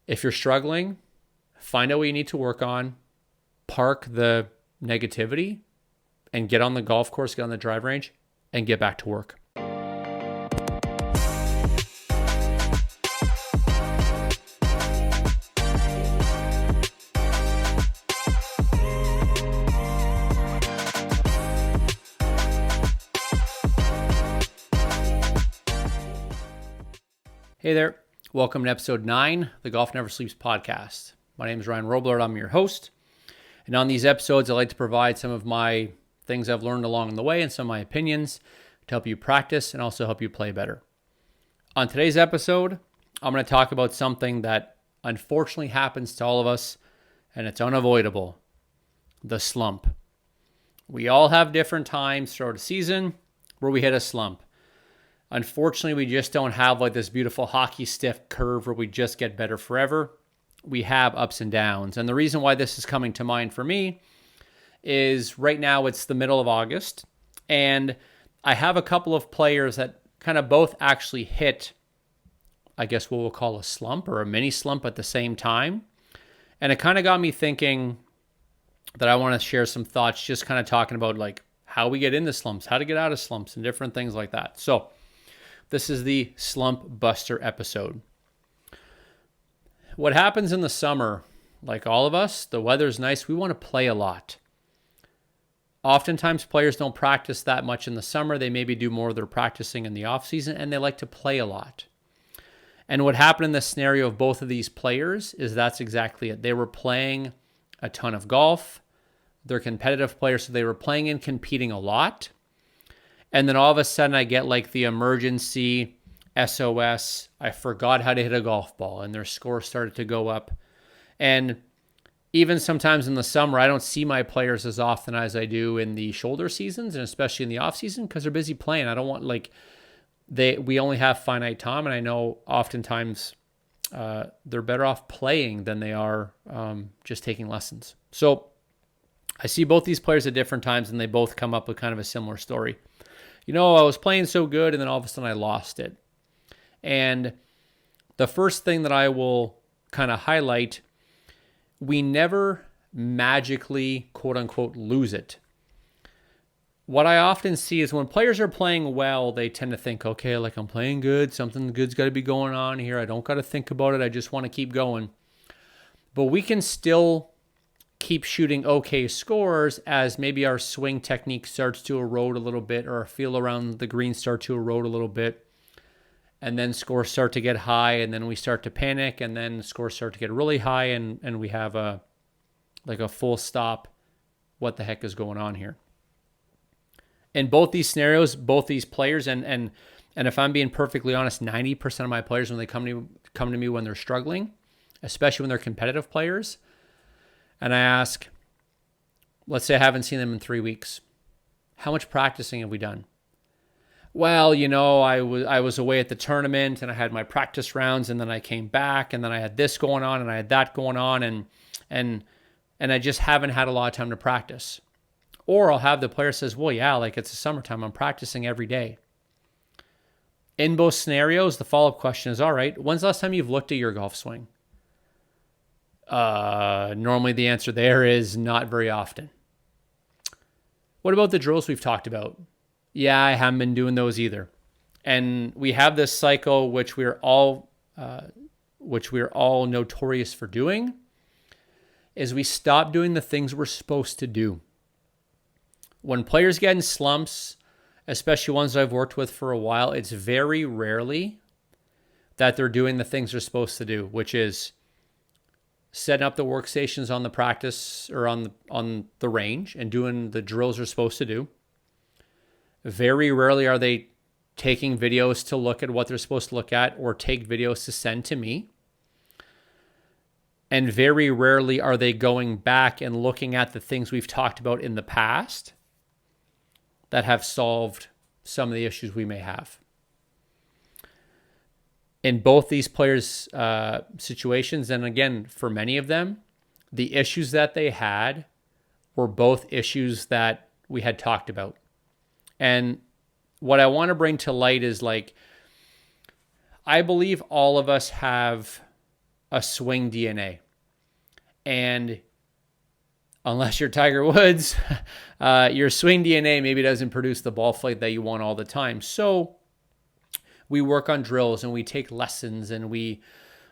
If you're struggling, find out what you need to work on, park the negativity, and get on the golf course, get on the drive range, and get back to work. Hey there. Welcome to episode 9, the Golf Never Sleeps podcast. My name is Ryan Roblard. I'm your host. And on these episodes, I like to provide some of my things I've learned along the way and some of my opinions to help you practice and also help you play better. On today's episode, I'm going to talk about something that unfortunately happens to all of us, and it's unavoidable: the slump. We all have different times throughout a season where we hit a slump. Unfortunately, we just don't have like this beautiful hockey stick curve where we just get better forever. We have ups and downs. And the reason why this is coming to mind for me is right now it's the middle of August, and I have a couple of players that kind of both actually hit, I guess what we'll call a slump or a mini slump at the same time. And it kind of got me thinking that I want to share some thoughts, just kind of talking about like how we get into slumps, how to get out of slumps, and different things like that. So this is the Slump Buster episode. What happens in the summer, like all of us, the weather's nice, we want to play a lot. Oftentimes players don't practice that much in the summer. They maybe do more of their practicing in the off season, and they like to play a lot. And what happened in the scenario of both of these players is that's exactly it. They were playing a ton of golf. They're competitive players, so they were playing and competing a lot. And then all of a sudden I get like the emergency SOS. I forgot how to hit a golf ball, and their score started to go up. And even sometimes in the summer, I don't see my players as often as I do in the shoulder seasons, and especially in the off season, because they're busy playing. I don't want we only have finite time, and I know oftentimes they're better off playing than they are just taking lessons. So I see both these players at different times, and they both come up with kind of a similar story. I was playing so good, and then all of a sudden I lost it. And the first thing that I will kind of highlight, we never magically, quote unquote, lose it. What I often see is when players are playing well, they tend to think, okay, like I'm playing good, something good's got to be going on here. I don't got to think about it. I just want to keep going. But we can still keep shooting okay scores as maybe our swing technique starts to erode a little bit, or our feel around the green start to erode a little bit, and then scores start to get high, and then we start to panic, and then scores start to get really high, and we have a full stop. What the heck is going on here? In both these scenarios, both these players, and if I'm being perfectly honest, 90% of my players, when they come to me when they're struggling, especially when they're competitive players, and I ask, let's say I haven't seen them in 3 weeks. How much practicing have we done? Well, I was away at the tournament, and I had my practice rounds, and then I came back, and then I had this going on, and I had that going on, and I just haven't had a lot of time to practice. Or I'll have the player says, well, yeah, like it's the summertime, I'm practicing every day. In both scenarios, the follow-up question is, all right, when's the last time you've looked at your golf swing? Normally the answer there is not very often. What about the drills we've talked about? Yeah, I haven't been doing those either. And we have this cycle, which we're all notorious for doing, is we stop doing the things we're supposed to do. When players get in slumps, especially ones I've worked with for a while, it's very rarely that they're doing the things they're supposed to do, which is setting up the workstations on the practice or on the range and doing the drills they're supposed to do. Very rarely are they taking videos to look at what they're supposed to look at or take videos to send to me. And very rarely are they going back and looking at the things we've talked about in the past that have solved some of the issues we may have. In both these players' situations, and again, for many of them, the issues that they had were both issues that we had talked about. And what I want to bring to light is, like, I believe all of us have a swing DNA. And unless you're Tiger Woods, your swing DNA maybe doesn't produce the ball flight that you want all the time. So we work on drills and we take lessons and we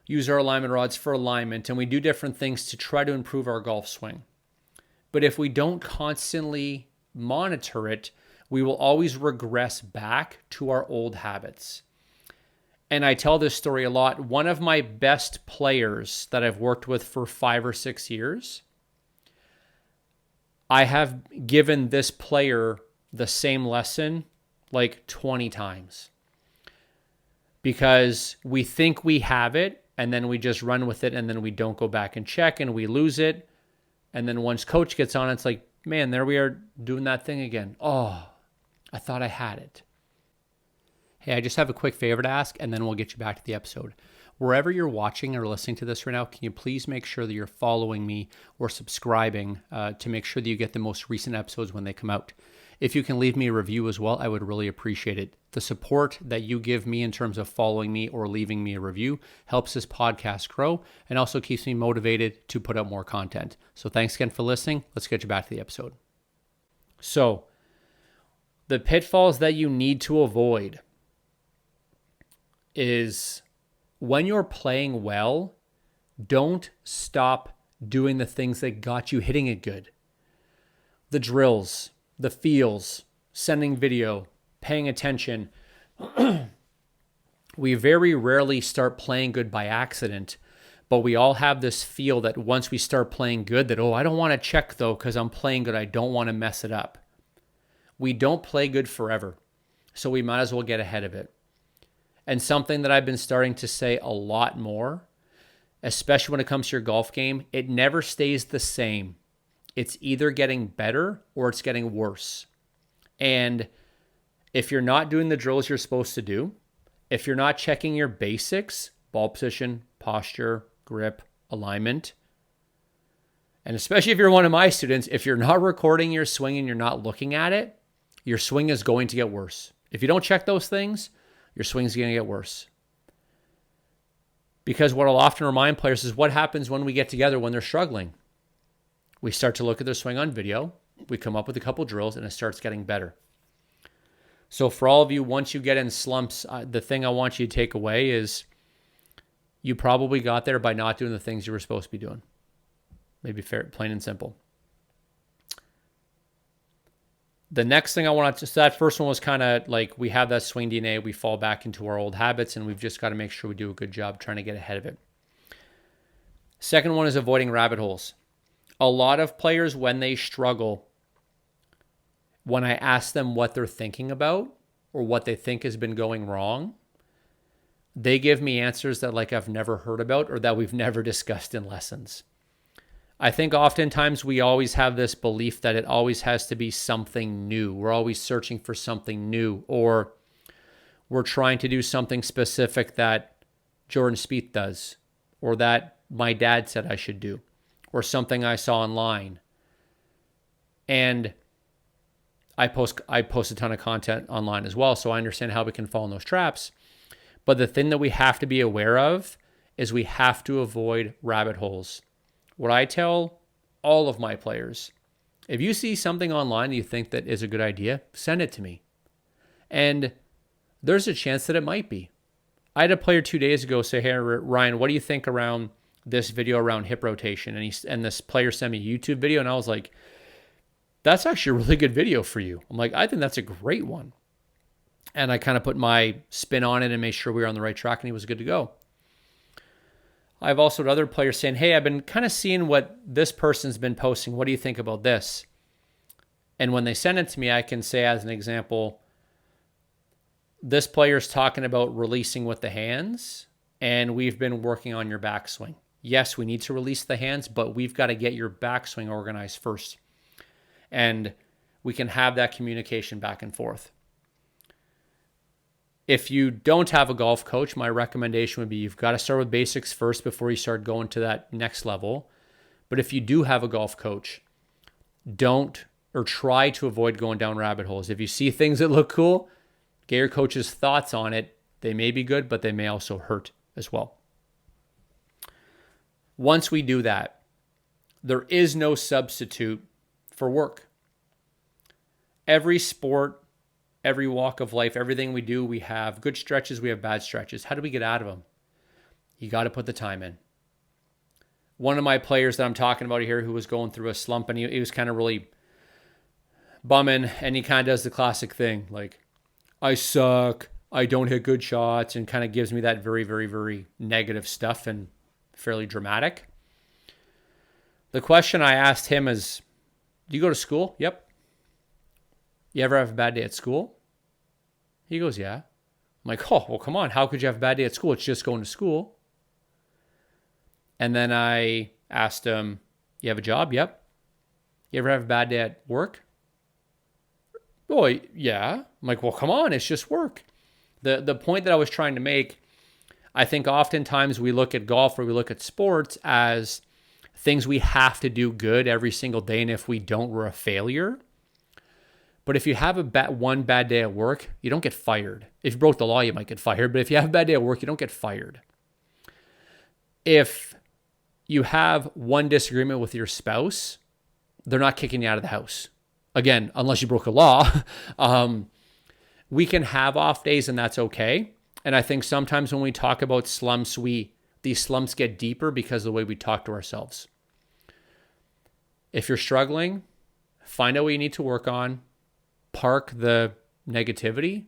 use our alignment rods for alignment and we do different things to try to improve our golf swing. But if we don't constantly monitor it, we will always regress back to our old habits. And I tell this story a lot. One of my best players that I've worked with for 5 or 6 years, I have given this player the same lesson like 20 times. Because we think we have it, and then we just run with it, and then we don't go back and check, and we lose it. And then once coach gets on, it's like, man, there we are doing that thing again. Oh, I thought I had it. Hey, I just have a quick favor to ask, and then we'll get you back to the episode. Wherever you're watching or listening to this right now, can you please make sure that you're following me or subscribing to make sure that you get the most recent episodes when they come out? If you can leave me a review as well, I would really appreciate it. The support that you give me in terms of following me or leaving me a review helps this podcast grow and also keeps me motivated to put out more content. So thanks again for listening. Let's get you back to the episode. So the pitfalls that you need to avoid is when you're playing well, don't stop doing the things that got you hitting it good. The drills, the feels, sending video, paying attention. We very rarely start playing good by accident, but we all have this feel that once we start playing good that, I don't want to check though because I'm playing good. I don't want to mess it up. We don't play good forever, so we might as well get ahead of it. And something that I've been starting to say a lot more, especially when it comes to your golf game, it never stays the same. It's either getting better or it's getting worse. And if you're not doing the drills you're supposed to do, if you're not checking your basics, ball position, posture, grip, alignment, and especially if you're one of my students, if you're not recording your swing and you're not looking at it, your swing is going to get worse. If you don't check those things, your swing is going to get worse. Because what I'll often remind players is what happens when we get together when they're struggling. We start to look at their swing on video, we come up with a couple drills, and it starts getting better. So for all of you, once you get in slumps, the thing I want you to take away is you probably got there by not doing the things you were supposed to be doing. Maybe fair, plain and simple. The next thing I want to, so that first one was kind of like we have that swing DNA, we fall back into our old habits, and we've just got to make sure we do a good job trying to get ahead of it. Second one is avoiding rabbit holes. A lot of players, when they struggle, when I ask them what they're thinking about or what they think has been going wrong, they give me answers that like I've never heard about or that we've never discussed in lessons. I think oftentimes we always have this belief that it always has to be something new. We're always searching for something new, or we're trying to do something specific that Jordan Spieth does, or that my dad said I should do, or something I saw online. And I post a ton of content online as well, so I understand how we can fall in those traps. But the thing that we have to be aware of is we have to avoid rabbit holes. What I tell all of my players, if you see something online that you think that is a good idea, send it to me. And there's a chance that it might be. I had a player 2 days ago say, hey, Ryan, what do you think around this video around hip rotation? And this player sent me a YouTube video, and I was like, that's actually a really good video for you. I'm like, I think that's a great one. And I kind of put my spin on it and made sure we were on the right track, and he was good to go. I've also had other players saying, hey, I've been kind of seeing what this person's been posting. What do you think about this? And when they send it to me, I can say as an example, this player's talking about releasing with the hands, and we've been working on your backswing. Yes, we need to release the hands, but we've got to get your backswing organized first. And we can have that communication back and forth. If you don't have a golf coach, my recommendation would be you've got to start with basics first before you start going to that next level. But if you do have a golf coach, don't or try to avoid going down rabbit holes. If you see things that look cool, get your coach's thoughts on it. They may be good, but they may also hurt as well. Once we do that, there is no substitute for work. Every sport, every walk of life, everything we do, we have good stretches, we have bad stretches. How do we get out of them? You got to put the time in. One of my players that I'm talking about here who was going through a slump, and he was kind of really bumming, and he kind of does the classic thing, like, I suck, I don't hit good shots, and kind of gives me that very, very, very negative stuff and fairly dramatic. The question I asked him is, do you go to school? Yep. You ever have a bad day at school? He goes, yeah. I'm like, oh, well, come on. How could you have a bad day at school? It's just going to school. And then I asked him, you have a job? Yep. You ever have a bad day at work? Oh, yeah. I'm like, well, come on. It's just work. The point that I was trying to make, I think oftentimes we look at golf or we look at sports as things we have to do good every single day. And if we don't, we're a failure. But if you have one bad day at work, you don't get fired. If you broke the law, you might get fired. But if you have a bad day at work, you don't get fired. If you have one disagreement with your spouse, they're not kicking you out of the house. Again, unless you broke a law. We can have off days and that's okay. And I think sometimes when we talk about slumps, these slumps get deeper because of the way we talk to ourselves. If you're struggling, find out what you need to work on, park the negativity,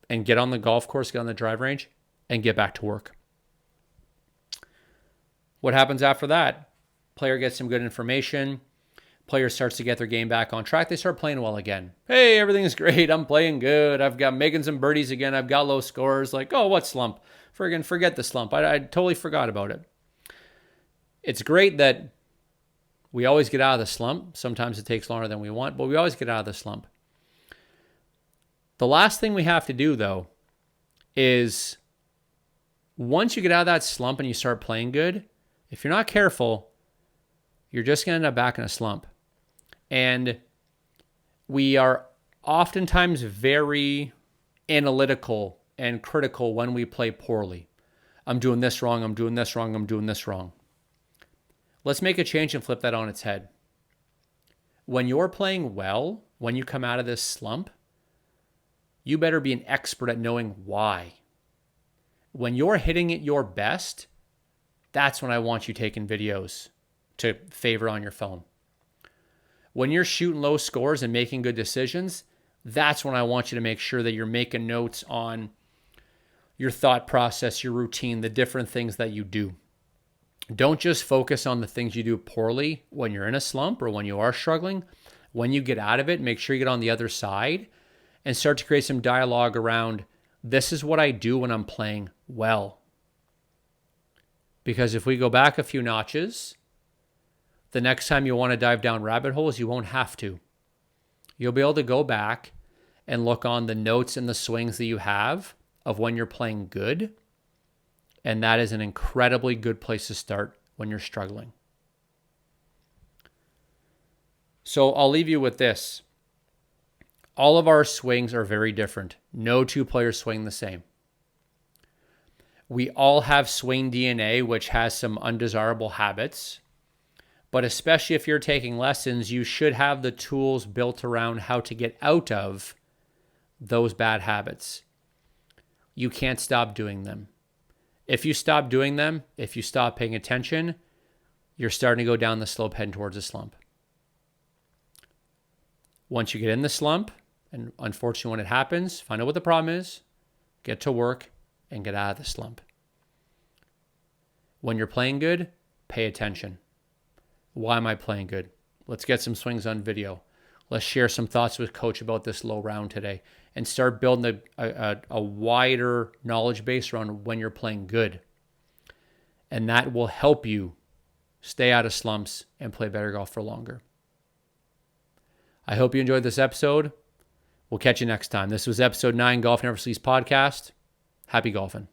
and get on the golf course, get on the drive range, and get back to work. What happens after that? Player gets some good information. Player starts to get their game back on track. They start playing well again. Hey, everything's great. I'm playing good. I'm making some birdies again. I've got low scores. Like, oh, what slump? Forget the slump. I totally forgot about it. It's great that we always get out of the slump. Sometimes it takes longer than we want, but we always get out of the slump. The last thing we have to do, though, is once you get out of that slump and you start playing good, if you're not careful, you're just going to end up back in a slump. And we are oftentimes very analytical and critical when we play poorly. I'm doing this wrong, I'm doing this wrong, I'm doing this wrong. Let's make a change and flip that on its head. When you're playing well, when you come out of this slump, you better be an expert at knowing why. When you're hitting it your best, that's when I want you taking videos to favor on your phone. When you're shooting low scores and making good decisions, that's when I want you to make sure that you're making notes on your thought process, your routine, the different things that you do. Don't just focus on the things you do poorly when you're in a slump or when you are struggling. When you get out of it, make sure you get on the other side and start to create some dialogue around, this is what I do when I'm playing well. Because if we go back a few notches, the next time you want to dive down rabbit holes, you won't have to. You'll be able to go back and look on the notes and the swings that you have of when you're playing good. And that is an incredibly good place to start when you're struggling. So I'll leave you with this. All of our swings are very different. No two players swing the same. We all have swing DNA, which has some undesirable habits. But especially if you're taking lessons, you should have the tools built around how to get out of those bad habits. You can't stop doing them. If you stop doing them, if you stop paying attention, you're starting to go down the slope heading towards a slump. Once you get in the slump, and unfortunately when it happens, find out what the problem is, get to work, and get out of the slump. When you're playing good, pay attention. Why am I playing good? Let's get some swings on video. Let's share some thoughts with Coach about this low round today and start building a wider knowledge base around when you're playing good. And that will help you stay out of slumps and play better golf for longer. I hope you enjoyed this episode. We'll catch you next time. This was episode 9, Golf Never Sleeps podcast. Happy golfing.